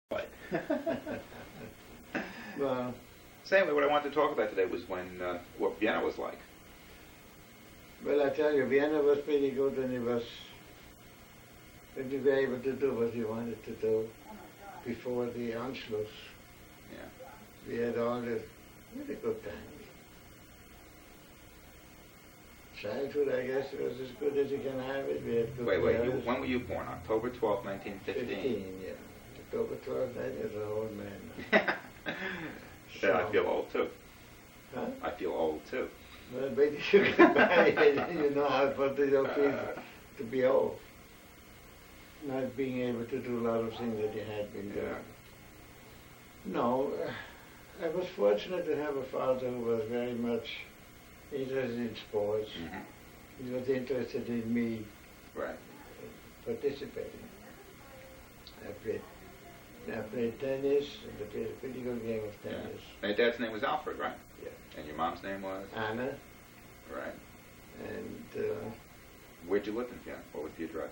But Well, so anyway, what I wanted to talk about today was what Vienna was like. well, I tell you, Vienna was pretty good when when we were able to do what we wanted to do before the Anschluss. Yeah. We had all the really good times. Childhood, I guess, was as good as you can have it. We had good Wait, parents. when were you born? October 12th, 1915? 15, yeah. October 12th, I was an old man now. Yeah, I feel old too. Huh? I feel old too. Well, maybe you get married and you know how what they don't feel to be old. Not being able to do a lot of things that you had been doing. Yeah. No, I was fortunate to have a father who was very much interested in sports. Mm-hmm. He was interested in me Right. participating. I played tennis, and I played a pretty good game of tennis. Yeah. And your dad's name was Alfred, right? Yeah. And your mom's name was? Anna, Right. and Where'd you live in Vienna? What was the address?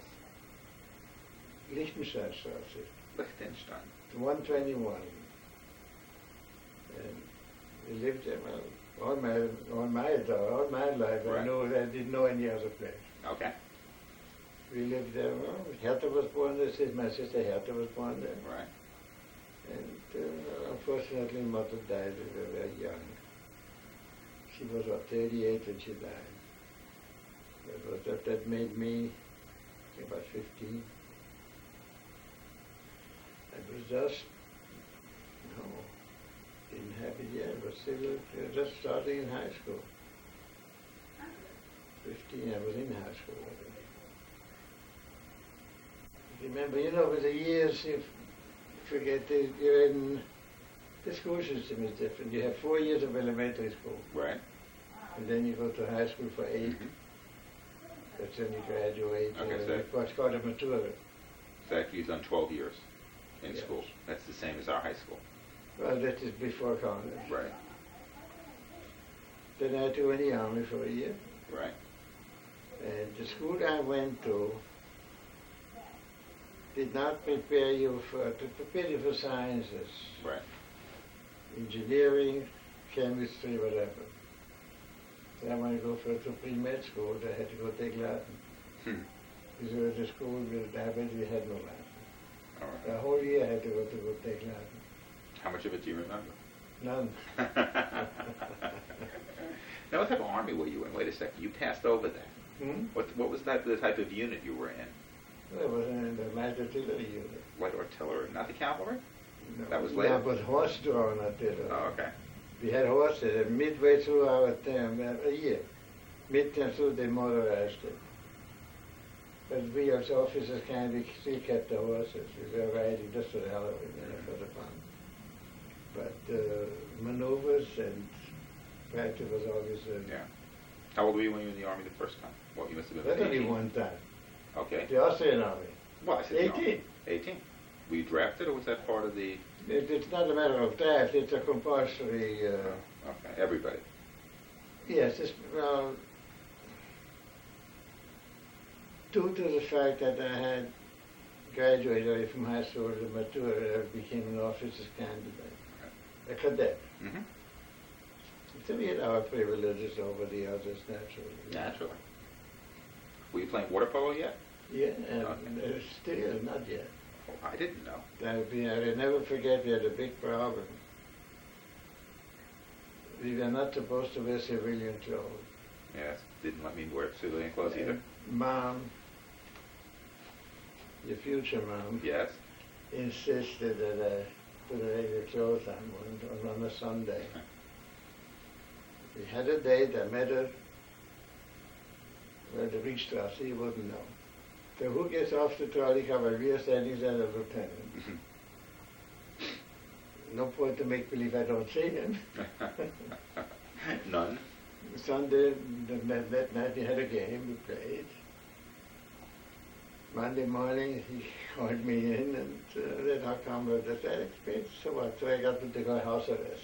Liechtensteinstraße, Liechtenstein. 121. And we lived there all my life. Right. I didn't know any other place. Okay. We lived there. Well, Hertha was born there. My sister Hertha was born there. Right. And unfortunately, mother died when we were very young. She was 38 when she died. That made me about 15. I was didn't have it yet, but still just starting in high school. 15, I was in high school already. Remember, with the years, you forget that the school system is different. You have 4 years of elementary school. Right. And then you go to high school for 8. Mm-hmm. That's when you graduate. Okay, so what's called a matura. So you've done 12 years in Yes. school. That's the same as our high school. Well, that is before college. Right. Then I joined the army for a year. Right. And the school I went to did not prepare you for sciences. Right. Engineering, chemistry, whatever. So I wanted to go to pre-med school, I had to go take Latin. Because it was a school with diabetes, we had no Latin. All right. The whole year I had to go take Latin. How much of it do you remember? None. Now, what type of army were you in? Wait a second. You passed over that. What was the type of unit you were in? Well, I was in the light artillery unit. Light artillery, not the cavalry? No. That was later? Yeah, but horse-drawn artillery. Oh, okay. We had horses, and midway through our term, a year, midterm through, they motorized it. But we as officers still kept the horses. We were riding just for the hell of it, for the fun. But maneuvers and practice was always Yeah. How old were you when you were in the army the first time? Well, you must have been That's only 18. one time. Okay. The Austrian army. Well, I said 18. 18. Were you drafted, or was that part of the... It's not a matter of draft, it's a compulsory... Okay, everybody. Yes, due to the fact that I had graduated from high school to mature, I became an officer's candidate, a cadet. Mm-hmm. So we had our privileges over the others, naturally. Naturally. Were you playing water polo yet? Yeah, and Okay. still not yet. Oh, I didn't know. I will never forget we had a big problem. We were not supposed to wear civilian clothes. Yes, didn't let me wear civilian clothes either. Mom, your future mom, Yes. insisted that I put regular clothes on a Sunday. We had a date, I met her, well, the Riechstrasse, he wouldn't know. So who gets off the trolley car while we are standing there, the lieutenant? No point to make believe I don't see him. None. Sunday, that night we had a game, we played. Monday morning he called me in and said, how come with this? I explained, so what? So I got to take a house arrest.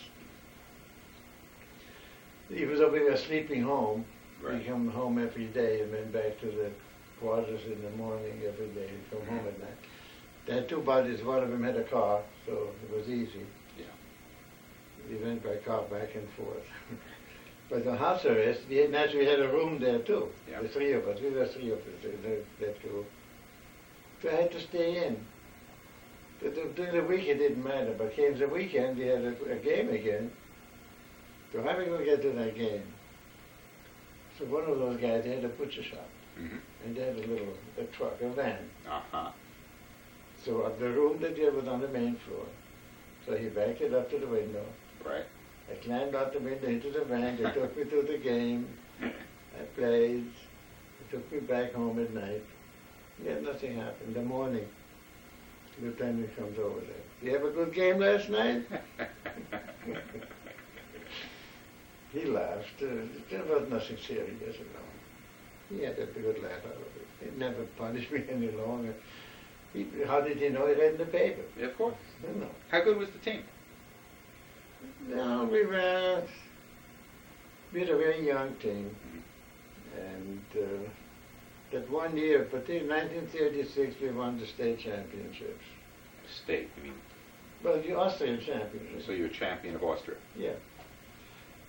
He was over here sleeping home. Right. He come home every day and went back to the quarters in the morning every day. He'd come home at night. They had two buddies. One of them had a car, so it was easy. Yeah. We went by car back and forth. But on house arrest, we naturally had a room there too. Yeah. The three of us. We were three of us in that group. So I had to stay in. During the week it didn't matter, but came the weekend, we had a game again. So how are we going to get to that game? So one of those guys, they had a butcher shop. Mm-hmm. And they had a truck, a van. Uh-huh. So the room that they was on the main floor. So he backed it up to the window. Right. I climbed out the window into the van. They took me to the game. I played. They took me back home at night. Yeah, nothing happened. In the morning, Lieutenant comes over there. You have a good game last night? He laughed. There was nothing serious at all. He had a good laugh out of it. He never punished me any longer. How did he know? He read in the paper. Yeah, of course. No. How good was the team? No, we had a very young team. And that one year, particularly 1936, we won the state championships. State, you mean? Well, the Austrian championships. So you're champion of Austria. Yeah.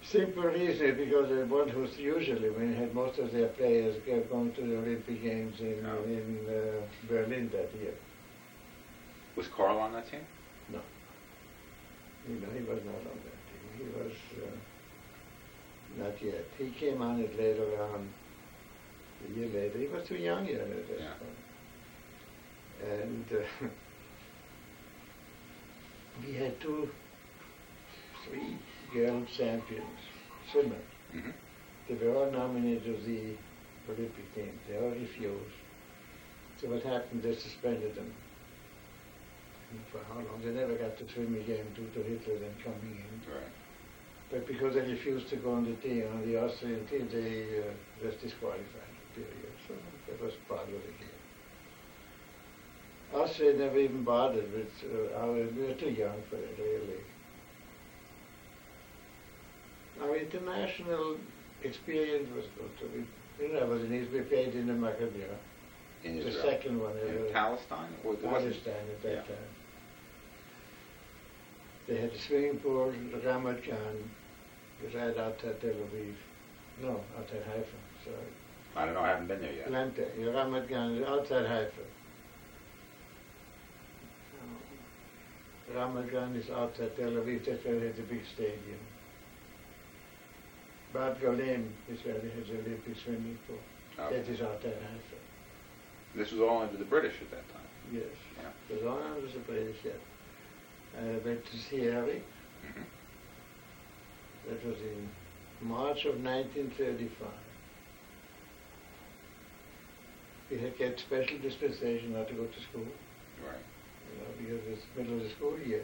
Simple reason, because the one who's usually, when had most of their players going to the Olympic Games in Berlin that year. Was Carl on that team? No. You know, he was not on that team. He was not yet. He came on it later on, a year later. He was too young yet at that point. And we had three girl champions, swimmers. Mm-hmm. They were all nominated to the Olympic Games. They all refused. So what happened, they suspended them. And for how long? They never got to swim again due to Hitler then coming in. Right. But because they refused to go on the team, on the Austrian team, they was disqualified, period. So that was part of the game. Austria never even bothered with we were too young for it, really. Our international experience was good. I was in Israel, we played in the Maccabiah. In The Israel? second one ever. In Palestine? Or Palestine at that Yeah. time. They had a swimming pool, the Ramat Gan, right outside Tel Aviv. No, outside Haifa, sorry. I don't know, I haven't been there yet. Atlanta, the Ramat Gan is outside Haifa. Ramat Gan is outside Tel Aviv, that's where they had the big stadium. Bad Golim is where they had the Olympic swimming pool. Okay. That is outside Haifa. This was all under the British at that time. Yes. Yeah. It was all under the British, yes. I went to see Harry. Mm-hmm. That was in March of 1935. We had get special dispensation not to go to school, Right. because it's middle of the school year.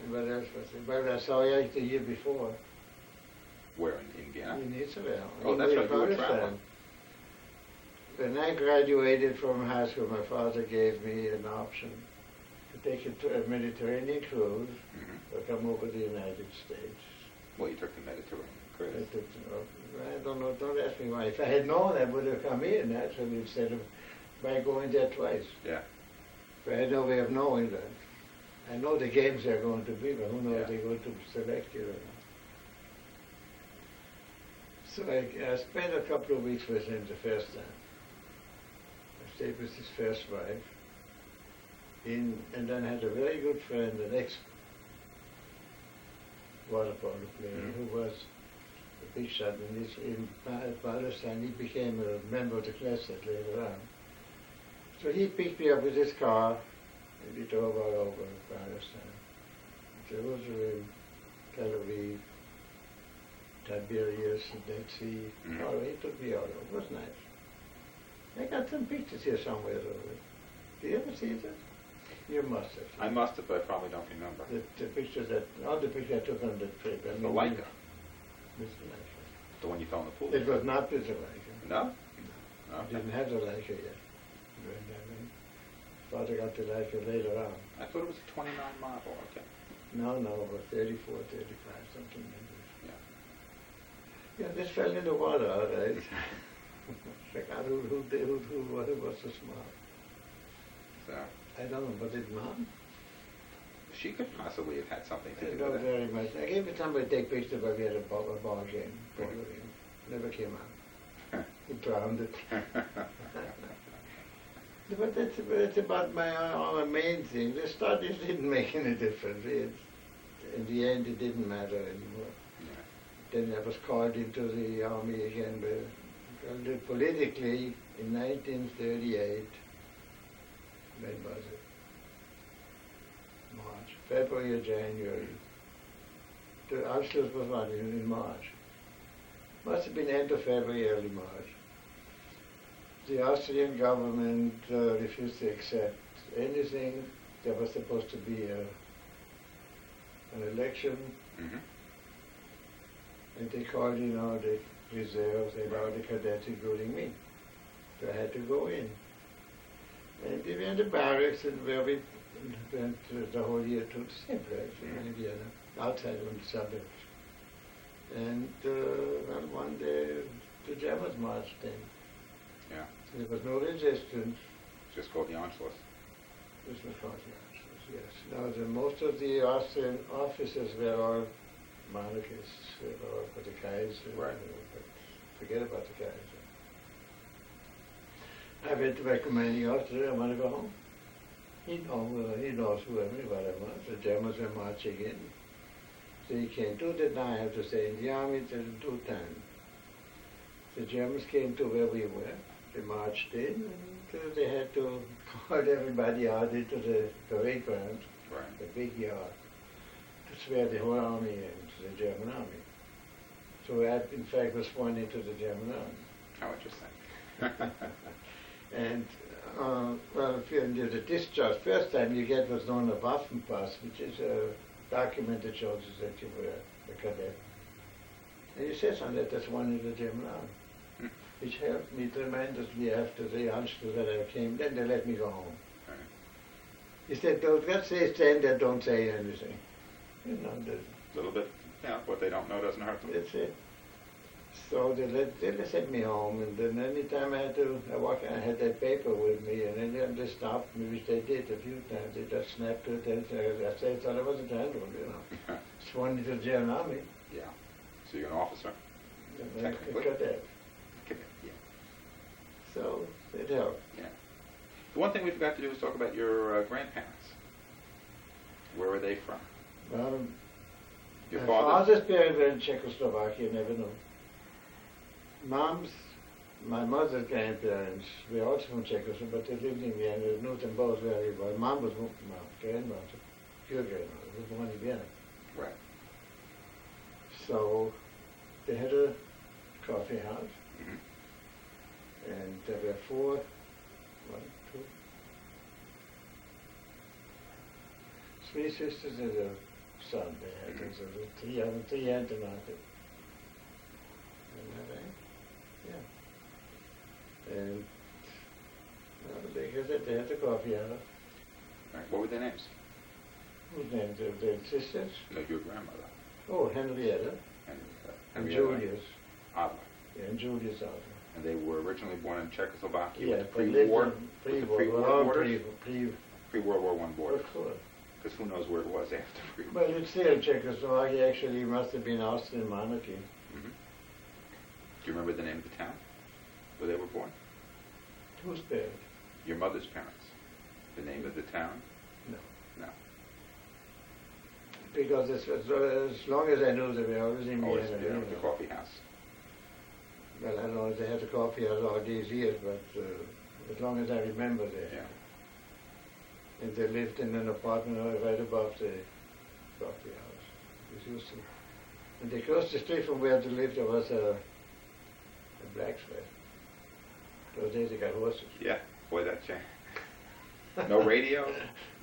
And what else was it? Well, I saw you the year before Where, in Vienna? in Israel. Oh, that's right, you were Palestine. traveling. When I graduated from high school, my father gave me an option to take a Mediterranean cruise Mm-hmm. or come over to the United States. Well, you took the Mediterranean cruise. I don't know, don't ask me why. If I had known, I would have come here naturally instead of by going there twice. Yeah. But I had no way of knowing that. I know the games they're going to be, but who knows if they're going to select you or not. So I spent a couple of weeks with him the first time. I stayed with his first wife. And then I had a very good friend, an ex-water polo player, who was a big shot in Palestine. He became a member of the Knesset later on. So he picked me up with his car, and we drove all over Palestine. Jerusalem, Tel Aviv, Tiberias, Dead Sea. Mm-hmm. Oh, he took me all over. It was nice. I got some pictures here somewhere of it. Do you ever see that? You must have. I must have, but I probably don't remember. The pictures all the pictures I took on the trip. I The mean, Leica, Mr. Leica. the one you fell in the pool. It was not Mr. Leica. No? I Okay. didn't have the Leica yet. Father got the Leica later on. I thought it was a 29 model. Okay. No, but 34, 35, something like that. Yeah. Yeah, this fell in the water, all right. Check out who was so smart. So I don't know, but did Mom? she could possibly have had something to I do don't with it. very much. I gave it somebody to take pictures, but we had a ball game. Polo game. Never came out. He drowned it. But that's about our main thing. The studies didn't make any difference. In the end, it didn't matter anymore. Yeah. Then I was called into the army again. But politically, in 1938, when was it? March, February or January. The Anschluss was not in March. Must have been end of February, early March. The Austrian government refused to accept anything. There was supposed to be an election, and they called in all the reserves and all the cadets, including me. So I had to go in. And we were in the barracks, and where we went the whole year to the same place in Vienna, outside on the suburbs. And well, one day the Germans marched in. Yeah. There was no resistance. Just called the Anschluss. This was called the Anschluss, yes. Now, most of the Austrian officers were all monarchists. They were all for the Kaiser. Right. But forget about the Kaiser. I went to recommend Austria. I want to go home. He knows who everybody was. The Germans were marching in. So he can't do that now. I have to stay in the army till 2 times. The Germans came to where we were. They marched in, and they had to call everybody out into the parade ground, the big yard, to swear the whole army in, the German army. So I, in fact, was sworn into the German army. How interesting. And, well, if you're the discharge, first time you get what's known as a Waffenpass, which is a document that shows that you were a cadet. And you said on that, that's one in the German army. Which helped me tremendously after the Anschluss that I came. Then they let me go home. Right. He said, don't say stand there, don't say anything. You know, A little bit, yeah, what they don't know doesn't hurt them. that's it. So they sent me home, and then anytime I had that paper with me, and then they stopped me, which they did a few times. They just snapped it, and I thought I was a general, you know. Sworn into the German army. Yeah. So you're an officer? Technically. Cadet. Cadet, yeah. So it helped. Yeah. The one thing we forgot to do is talk about your grandparents. Where were they from? My Your father's parents were in Czechoslovakia, never know. My mother's grandparents were also from Czechoslovakia, but they lived in Vienna, knew them both very well. Mom was my grandmother, pure grandmother, was born in Vienna. Right. So they had a coffee house, and there were 4, 1, 2, 3 sisters and a son they had. So three aunts and an uncle. Isn't that right? Yeah. And well, like I said, they had the coffee house. Right. What were their names? Whose names? Their sisters? No, your grandmother. Oh, Henrietta. And Henrietta Julius. Adler. Yeah, and Julius Adler. And they were originally born in Czechoslovakia Yeah, with the but lived pre-war, in with the pre-war, pre-war borders? pre-World Pre-World War I borders. Of course. Because who knows where it was after pre-war. Well, it's still Czechoslovakia. Actually, it must have been Austrian monarchy. Do you remember the name of the town where they were born? Whose parents? Your mother's parents. The name of the town? No. No. Because as long as I knew, they were always in Always Vienna. the coffee house. Well, I don't know if they had a coffee house all these years, but as long as I remember there. Yeah. And they lived in an apartment right above the coffee house. It used to. And across the street from where they lived, there was a blacksmith. Those days they got horses. Yeah. Boy, that changed. No radio,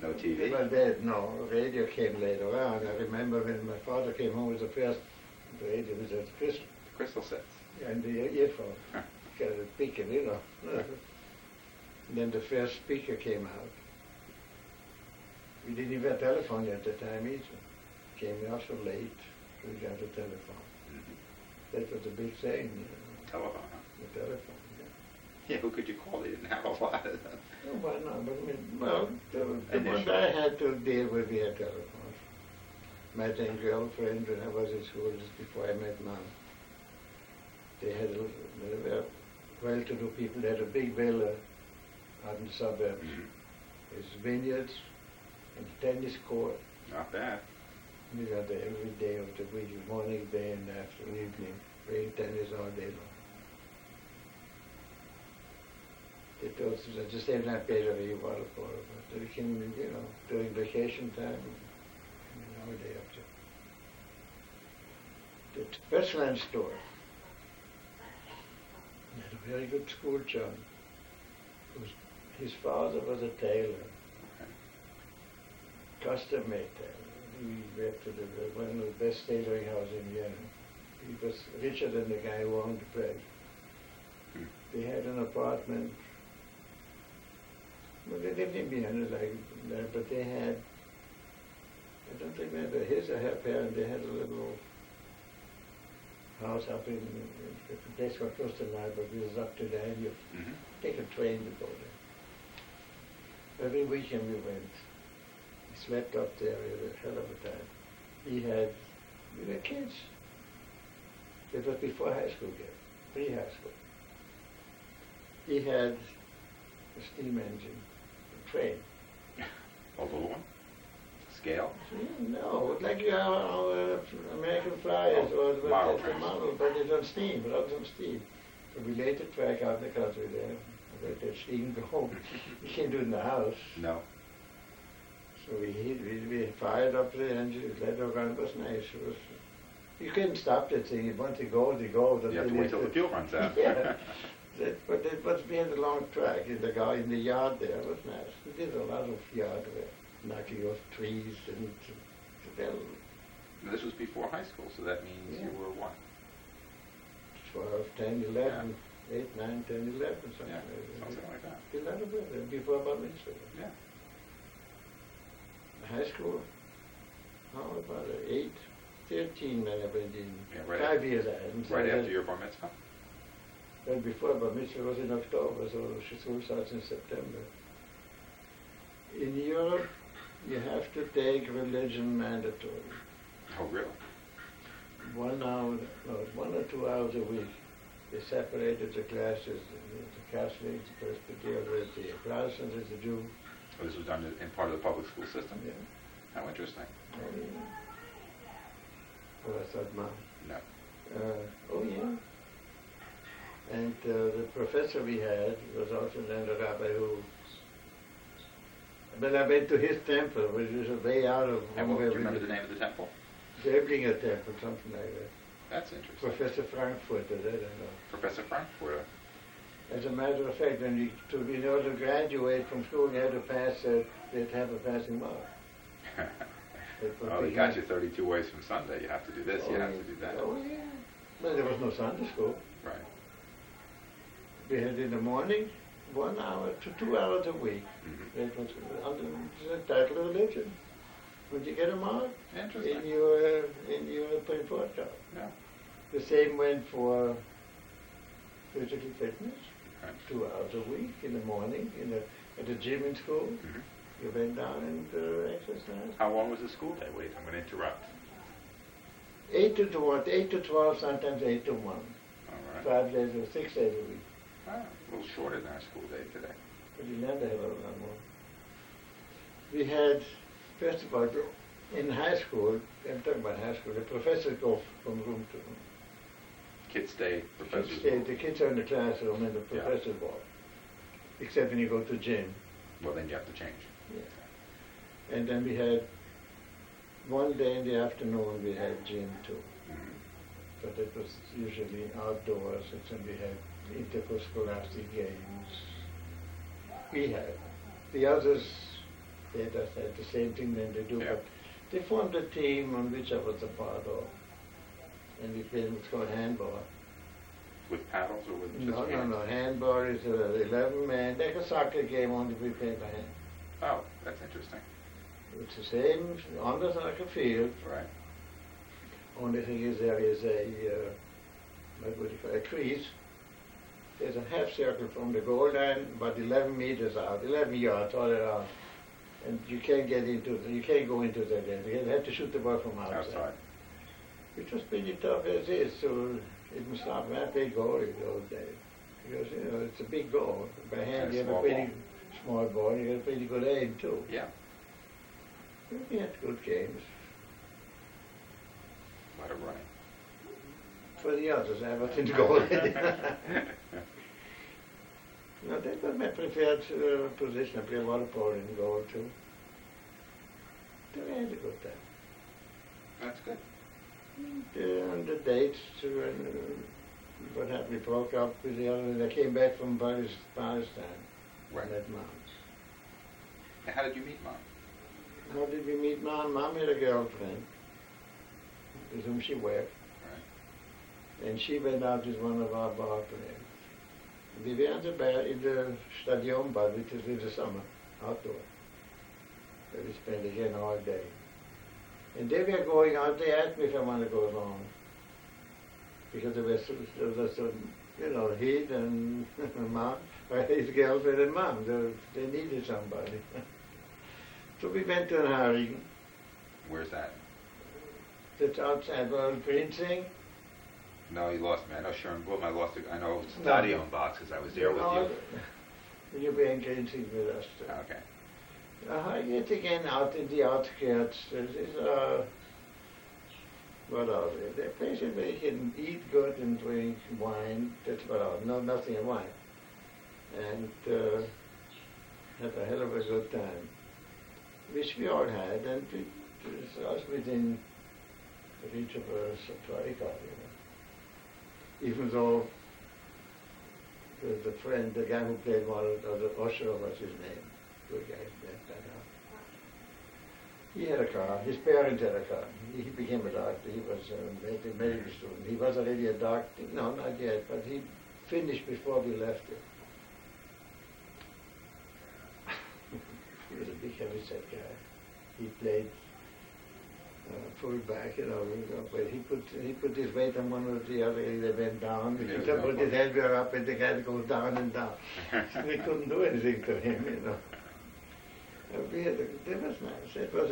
no TV. Well, no, radio came later on. I remember when my father came home with the first radio, with the Crystal sets. and the earphone. Got a speaker, you know. And then the first speaker came out. We didn't even have telephone at the time either. Came out so late, so we got a telephone. That was a big thing, you know. Telephone, huh? The telephone, yeah. Yeah, who could you call? They didn't have a lot of them. No, why not? But I mean, well, the ones Initially. I had to deal with, we had telephones. My then girlfriend, when I was in school, just before I met Mom, they were well-to-do people. They had a big villa out in the suburbs. Mm-hmm. There's vineyards and tennis court. Not bad. We got there every day of the week, morning, day, and afternoon, evening, playing tennis all day long. They told us at the same time paid a very well for it, but we came, during vacation time, all day up there. The Westland store had a very good school chum. His father was a tailor, custom-made tailor. He went to one of the best tailoring houses in Vienna. He was richer than the guy who owned the place. They had an apartment. Well, they lived in Vienna like that, but they had, I don't remember, his or her parent, they had a little house up in a place called Klosterland, but it was up to there, and you take a train to go there. Every weekend we went. We slept up there, we had a hell of a time. We were kids. It was before high school yet, pre-high school. He had a steam engine, a train. A little one? Scale? No, like our American Flyers or the model the model, but it's on steam, runs on steam. So we laid the track out in the country there, let that steam go. You can't do it in the house. No. So we fired up the engine, let it run, it was nice. You couldn't stop that thing, once it goes, it goes. You have to wait till the fuel runs out. Yeah. But it was behind the long track in the yard there. It was nice. We did a lot of yard work, knocking off trees and well, Now, this was before high school, so that means you were what? 12, 10, 11, 8, 9, 10, 11, something Yeah, like that. something like that. Did a lot of it before Bar Mitzvah. Yeah. High school, how about 8, 13 when I went in. Yeah, right 5 years I hadn't. Right after your bar mitzvah? Well, before Bar Mitzvah was in October, so school starts in September. In Europe, you have to take religion mandatory. Oh, really? 1 hour, no, 1 or 2 hours a week. They separated the classes, the Catholics, the Presbyterians, the Protestants, the Jews. Oh, this was done in part of the public school system? Yeah. How interesting. Oh, I thought, Mom. No. Oh, yeah. And the professor we had was also then the rabbi who. But I went to his temple, which was way out of. And do you remember the name of the temple? Zeblinger Temple, something like that. That's interesting. Professor Frankfurter, I don't know. Professor Frankfurter. As a matter of fact, when in order to graduate from school, you had to pass. They'd have a passing mark. Well, they got you 32 ways from Sunday. You have to do this, you have to do that. Oh, yeah. Well, there was no Sunday school. Right. We had in the morning, 1 hour to 2 hours a week. Mm-hmm. It was under the title of religion. Would you get a mark? Interesting. In your report card. Yeah. The same went for physical fitness. Okay. 2 hours a week in the morning at the gym in school. Mm-hmm. You went down and exercised. How long was the school day? Wait, I'm going to interrupt. 8 to 12, sometimes 8 to 1. All right. 5 days or 6 days a week. Ah, a little shorter than our school day today. But you learned a hell of a lot more. We had, first of all, in high school, I'm talking about high school, the professors go from room to room. Kids stay, professors The kids are in the classroom and the professors walk. Except when you go to gym. Well, then you have to change. Yeah. And then we had, one day in the afternoon we had gym too. Mm-hmm. But it was usually outdoors, and then we had interscholastic games. We had. The others, they just had the same thing that they do, but they formed a team on which I was a part of. And we played what's called handball. With paddles or with just hands? No. Handball is 11 man, like a soccer game, only we play by hand. Oh, that's interesting. It's the same on the soccer field. Right. Only thing is there is a crease. there's a half circle from the goal line, about 11 meters out, 11 yards all around. And you can't go into that end. You have to shoot the ball from outside. Which was pretty tough as is, so it was not that big goal in those days. Because, it's a big goal. By hand, you have a pretty small ball, you have a pretty good aim, too. Yeah. But we had good games. What a running. For the others, I was in the goal. No, that was my preferred position. I played water polo in goal, too. So I had a good time. That's good. On the dates, what happened, we broke up with the other. I came back from Palestine. Right. Met Mom. Now, how did you meet Mom? How did we meet Mom? Mom had a girlfriend with whom she worked. Right. And she went out with one of our bar players. We were in the Stadionbad, which is in the summer, outdoor. Where we spent again all day. And they were going out, they asked me if I want to go along. Because there was some, heat and Mom, his girlfriend and Mom, they needed somebody. So we went to Haring. Where's that? That's outside Prinzing. No, you lost me. I know Sharon Bloom. I know Stadion Box because I was there with you. You were in Prinzing with us too. Okay. Yet again, out in the outskirts, there's what are they? They're places where you can eat good and drink wine. That's about all. Nothing in wine. And have a hell of a good time. Which we all had, and it was within reach of a supply car, Even though the friend, the guy who played one of the Osher was his name. Good guy, he had a car. His parents had a car. He became a doctor. He was a medical student. He wasn't really a doctor. No, not yet. But he finished before we left it. He was a big heavy-set guy. He played fullback, but he put his weight on one or the other. They went down. He put his elbow up, and the guy goes down and down. We couldn't do anything to him, That was nice. It was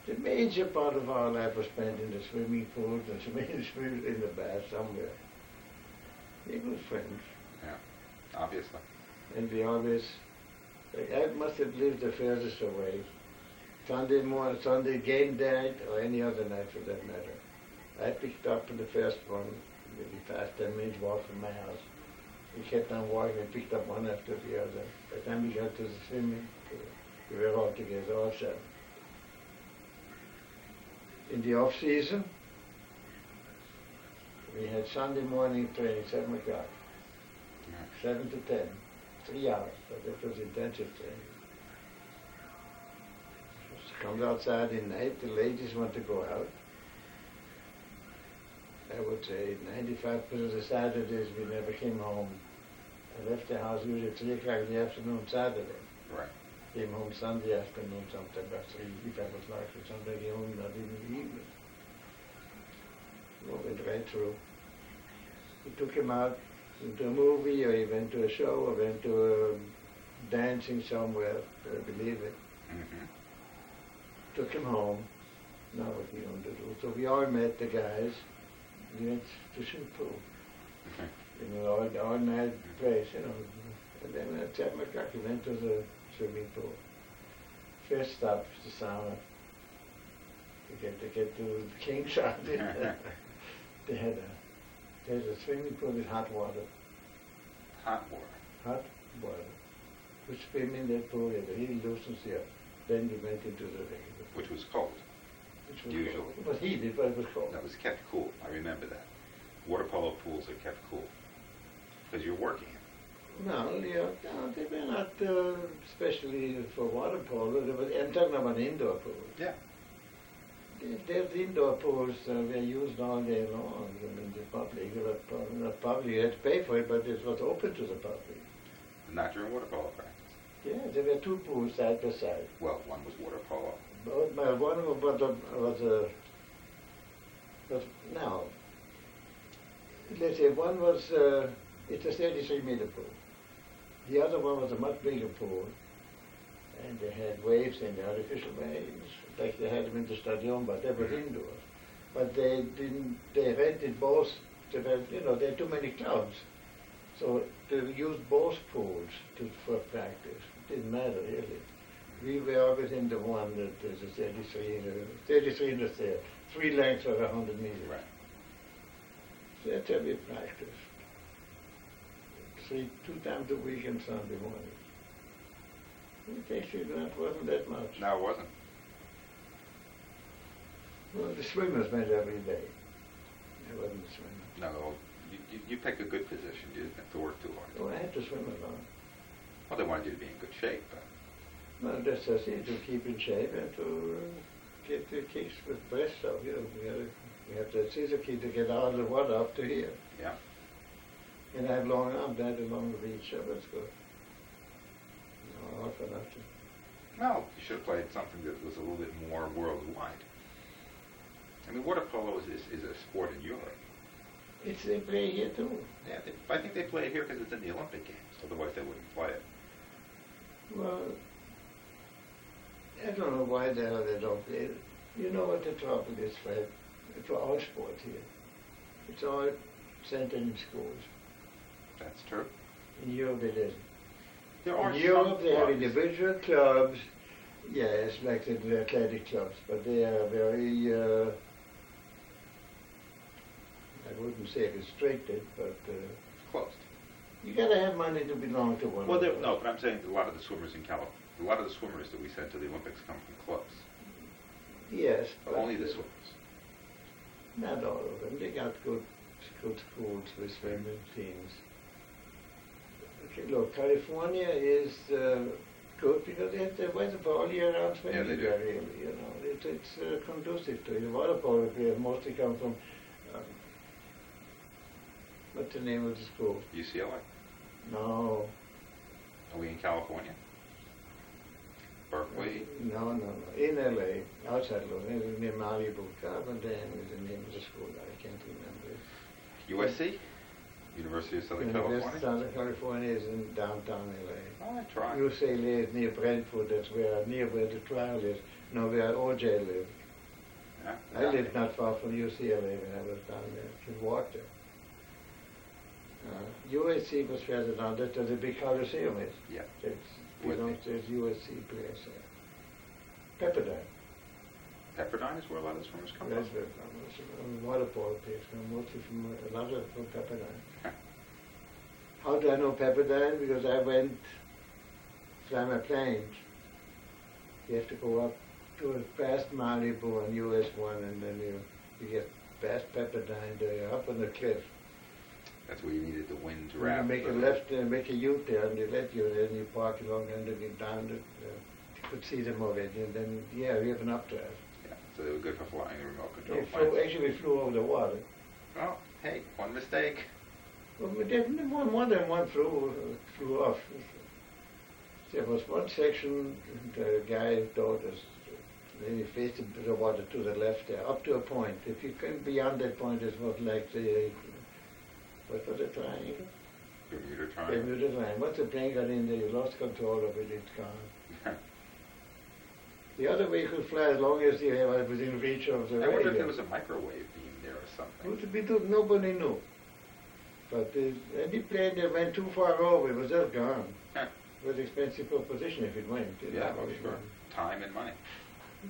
the major part of our life was spent in the swimming pools and swimming in the bath somewhere. We were good friends. Yeah, obviously. And we always, I must have lived the furthest away. Sunday game night, or any other night for that matter. I picked up the first one, maybe 5-10 minutes walk from my house. We kept on walking, we picked up one after the other. By the time we got to the swimming pool, we were all together, all 7. In the off-season, we had Sunday morning training, 7 o'clock. 7 to 10, 3 hours, but that was intensive training. Comes outside at night, the ladies want to go out. I would say 95% of the Saturdays we never came home. I left the house usually at 3 o'clock in the afternoon Saturday. Right. Came home Sunday afternoon sometime about 3, if I was lucky. Sometimes I came home not even in the evening. We went right through. We took him out into a movie, or he went to a show, or went to dancing somewhere, I believe it. Mm-hmm. Took him home. Now what we want to do. So we all met the guys. We went to swim pool. All night place, And then at 7 o'clock we went to the swimming pool. First stop was the sauna. To get to the King's Island. There's a swimming pool with hot water. Hot water. Hot water. We swim in that pool, it really loosens you up. Then we went into the regular. Which was cold. Usually. Cold. It was heated, but it was cold. That was kept cool. I remember that. Water polo pools are kept cool. Because you're working. No, they were not especially for water polo. I'm talking about indoor pools. Yeah. There's indoor pools were used all day long in the public. Not public, you had to pay for it, but it was open to the public. Not during water polo practice. Yeah, there were 2 pools side by side. Well, one was water polo. But one was now, let's say one was It's a 33-meter pool. The other one was a much bigger pool, and they had waves in the artificial waves, like they had them in the stadium, but they were indoors. But they didn't. They rented both. They had too many clubs, so they used both pools for practice. It didn't matter really. We were always in the one that is a 33 in the third. 3 lengths or 100 meters. Right. So that's how we practiced. 2 times a week and Sunday morning. It actually wasn't that much. No, it wasn't. Well, the swimmers went every day. I wasn't a swimmer. No, you picked a good position. You didn't have to work too hard. Well, I had to swim along. Well, they wanted you to be in good shape. But Well, that's just it, to keep in shape and to get the kicks with breast up. We have the scissor key to get out of the water up to here. yeah. And I have long arms, that along the reach, so that's good. No, all for nothing. Well, you should have played something that was a little bit more worldwide. I mean, water polo is a sport in Europe. They play here too. Yeah, I think they play it here because it's in the Olympic Games. Otherwise, they wouldn't play it. Well, I don't know why the hell they don't play it. You know what the trouble is, Fred? For all sports here. It's all centered in schools. That's true. In Europe it isn't. There are In Europe some they have clubs. individual clubs, yes, like the athletic clubs, but they are very, I wouldn't say restricted, but Closed. you gotta have money to belong to one. Well, of those. no, but I'm saying a lot of the swimmers in California, a lot of the swimmers that we send to the Olympics come from clubs. Yes, but Only the swimmers. not all of them. They got good schools with swimming teams. Okay, look, California is good because they have the weather for all year round swimming. Yeah, they do. there, really, it's conducive to it. The water polo players mostly come from what's the name of the school? UCLA. No, Are we in California? Berkeley. no. In LA, outside Los Angeles, near Malibu, Carbondale is the name of the school. I can't remember it. USC. University of Southern University California. of Southern California is in downtown LA. Oh, I tried. UCLA is near Brentwood, that's near where the trial is, where OJ lived. Yeah. I lived not far from UCLA when I was down there, could walk there. USC was further down, that's where the big Coliseum is. Yeah. It With belongs to the USC place there. Pepperdine, Pepperdine is where a lot of swimmers come that's from. where water polo place, mostly from, a lot of from Pepperdine. How do I know Pepperdine? Because I went, fly my planes. You have to go up to past Malibu on US 1 and then you get past Pepperdine, you're up on the cliff. That's where you needed the wind to You wrap. make a left, make a U-turn, they let you, and you park along and then you down the, you could see them already, and then, yeah, we have an updraft. Yeah, so they were good for flying the remote control Actually, we flew over the water. Oh, hey, one mistake. Well, we didn't, more than one flew off. There was one section, the guy told us, then he faced the water to the left there, up to a point. If you came beyond that point, it was like the, what was the triangle? Bermuda Triangle. Bermuda Triangle. Once the plane got in there, you lost control of it, it's gone. The other way you could fly as long as you were within reach of the I radio. wonder if there was a microwave beam there or something. Nobody knew. But any plane that went too far over, it was just gone. Huh. It was expensive proposition if it went. Yeah, well, sure. Time and money.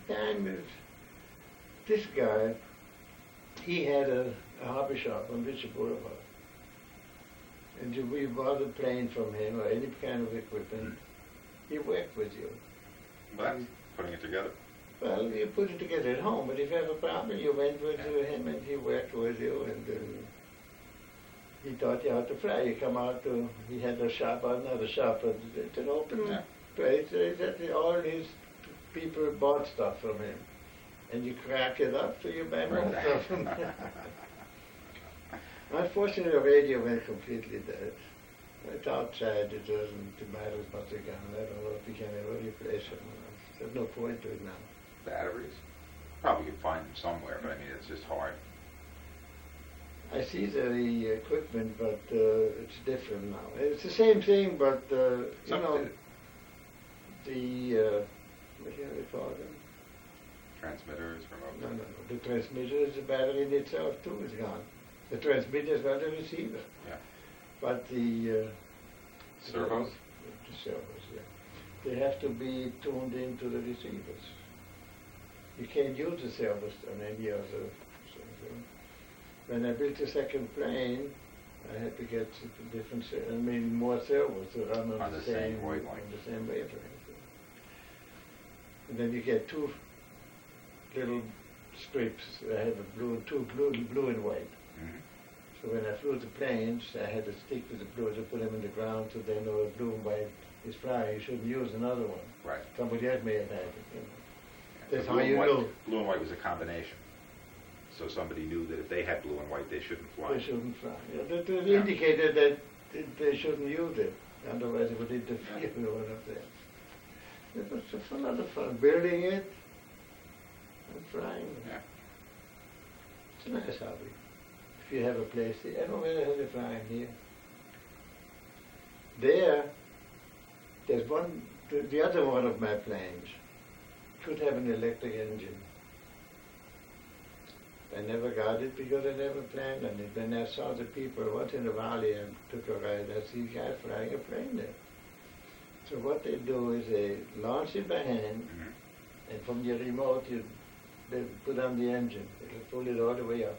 Time is, this guy, he had a hobby shop on Richard Boulevard. And we bought a plane from him or any kind of equipment. He worked with you. Well, that's putting it together. Well, you put it together at home, but if you have a problem, you went with him and he worked with you and he taught you how to fly. You come out to, he had a shop, another shop, but it's an open place. All these people bought stuff from him. And you crack it up so you buy more stuff from him. Unfortunately, the radio went completely dead. It's outside, it doesn't matter as much again. I don't know if you can ever replace it. There's no point to it now. Batteries. Probably could find them somewhere, but I mean, it's just hard. I see the equipment, but it's different now. It's the same thing, but you know, the what do you call them? Transmitters, remote. No. The transmitter is the battery in itself too is gone. The transmitter is not the receiver. Yeah. But the servos. The servos, yeah. They have to be tuned into the receivers. You can't use the servos on any other thing. When I built the second plane, I had to get different, more servos to run on the same wavelength. On the same wavelength. And then you get two little strips. I have two blue and white. Mm-hmm. So when I flew the planes, I had to stick with the blue to put them in the ground so they know the blue and white is flying. You shouldn't use another one. Right. Somebody else may have had it. You know. Yeah, That's so how you know. Blue and white was a combination. So somebody knew that if they had blue and white, they shouldn't fly. They shouldn't fly. Yeah, they indicated that they shouldn't use it. Otherwise, it would interfere with one of them. It was just a lot of fun building it and flying. Yeah. It's a nice hobby. If you have a place, I don't know where the hell they're flying here. There's one, the other one of my planes should have an electric engine. I never got it because I never planned on it. When I saw the people once in the valley and took a ride, I see guys flying a plane there. So what they do is they launch it by hand, and from the remote they put on the engine. They'll pull it all the way up.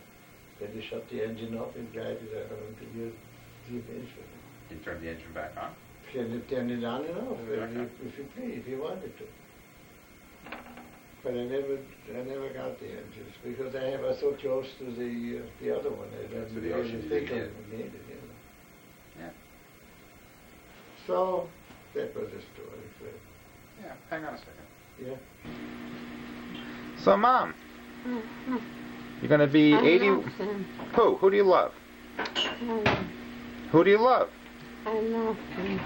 Then they shut the engine off and guide it around until you eventually. You turn the engine back on? Can you turn it on and off Okay. if you wanted to. But I never got the engines because I was so close to the other one. I To didn't the really ocean, you think didn't I needed it. Yeah. So that was the story. Yeah. Hang on a second. Yeah. So, Mom, you're going to be 80. Who? Who do you love? Who do you love? I love them.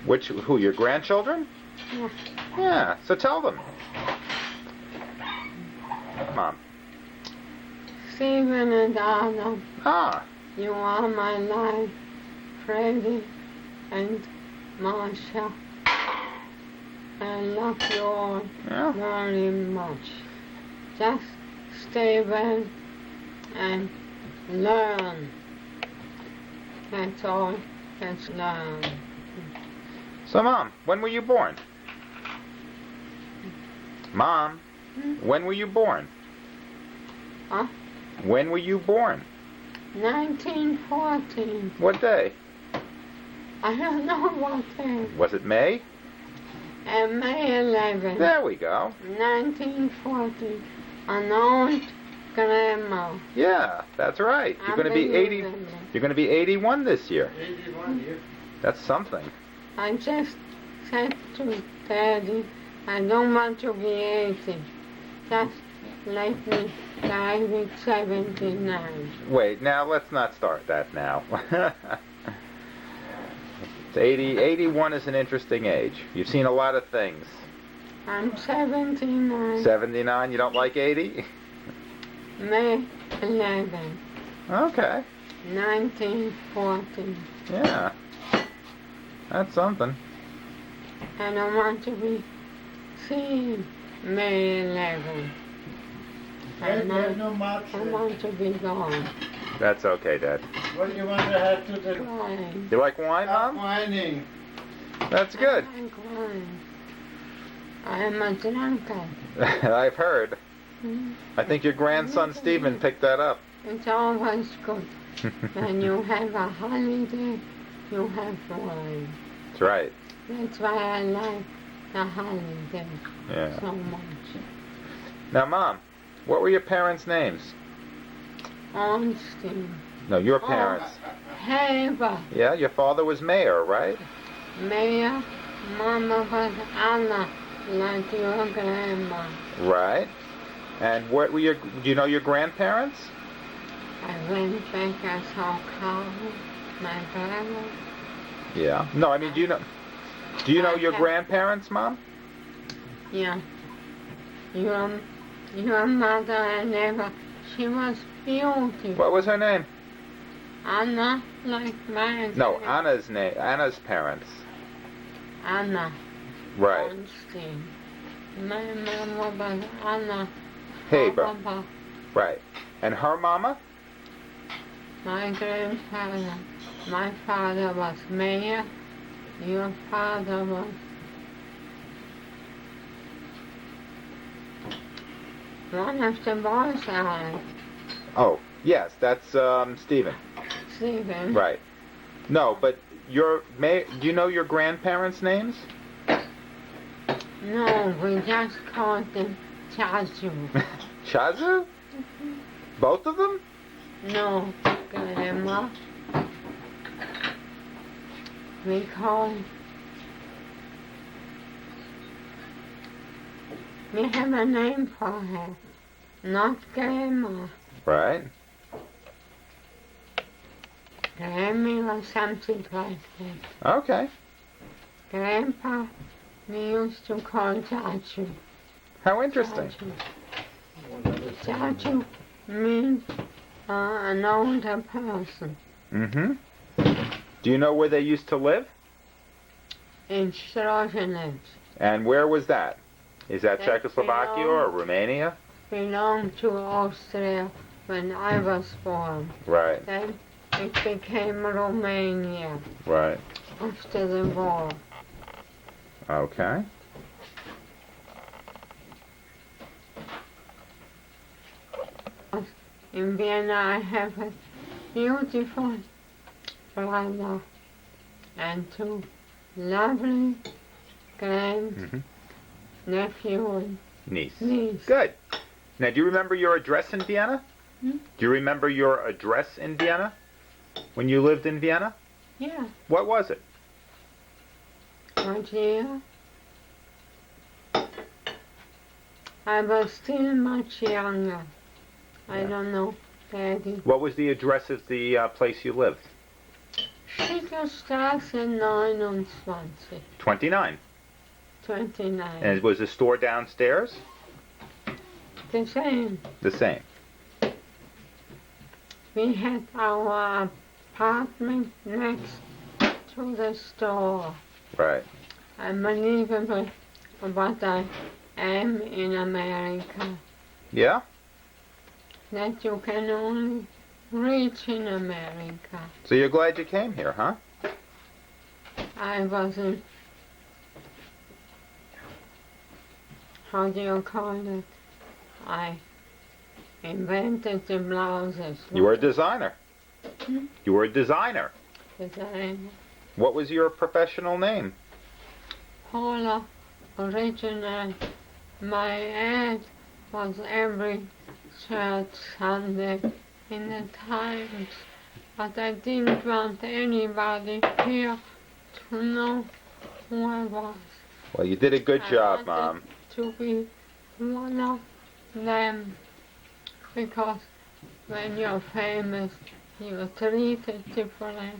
Who? Your grandchildren? Yeah. Yeah. So tell them. Mom. Stephen and Adam, Ah. you are my life. Freddie and Marsha. I love you all Yeah. very much. Just stay well and learn. That's all. Just learn. So, Mom, when were you born? Mom, when were you born? Huh? When were you born? 1914. What day? I don't know what day. Was it May? And May 11. There we go. 1914. An old grandma. Yeah, that's right. You're going to be 80. You're going to be 81 this year. 81 years. That's something. I just said to Daddy, I don't want to be 80. Just let me die with 79. Wait, now let's not start that now. It's 81 is an interesting age. You've seen a lot of things. I'm 79. 79, you don't like 80? May 11. Okay. 1914. Yeah. That's something. I don't want to be seen May 11. There's no much. I want to be gone. That's okay, Dad. What do you want to have to do? Crying. You like wine, Stop Mom? whining. That's good. I'm crying. I am a drunkard. I've heard. Hmm? I think your grandson Stephen picked that up. It's always good. When you have a holiday, you have wine. That's right. That's why I like the holiday Yeah. so much. Now, Mom, what were your parents' names? Ornstein. No, your parents. Haber. Yeah, your father was mayor, right? Mayor. Mama was Anna, like your grandma. Right. And what were do you know your grandparents? I went back, I saw Carl, my brother. Yeah. No, I mean, do you know your grandparents, Mom? Yeah. Your mother, she was beautiful. What was her name? Anna, like my No, name. Anna's parents. Anna. Right. Einstein. My mama was Anna. Haber. Papa. Right. And her mama? My grandfather. My father was mayor. Your father was one of the boys, Alex. Oh, yes, that's Stephen. Stephen. Right. No, but do you know your grandparents' names? No, we just called them Chazu. Chazu? Both of them? No, Grandma. We call. We have a name for her, not Grandma. Right. Grammy or something like that. Okay. Grandpa, we used to call Chachu. How interesting. Chachu means an older person. Mm-hmm. Do you know where they used to live? In Strojanets. And where was that? Is that That Czechoslovakia or Romania? Belonged to Austria when I was born. Right. Then it became Romania Right. after the war. Okay. In Vienna I have a beautiful brother and two lovely grand nephew and Niece. niece. Good. Now, do you remember your address in Vienna? Hmm? Do you remember your address in Vienna? When you lived in Vienna? Yeah, What was it? what year? I was still much younger. I don't know, Daddy. What was the address of the place you lived? Schickerstraße 29. 29. 29. And was the store downstairs? The same. The same. We had our apartment next to the store. Right. Unbelievable, but I am in America. Yeah? That you can only reach in America. So you're glad you came here, huh? I wasn't, how do you call it? I invented the blouses. You were a designer. Hmm? You were a designer. Designer. What was your professional name? Paula, original. My ad was every church Sunday in the Times, but I didn't want anybody here to know who I was. Well, you did a good job, I wanted Mom. to be one of them, because when you're famous, you're treated differently.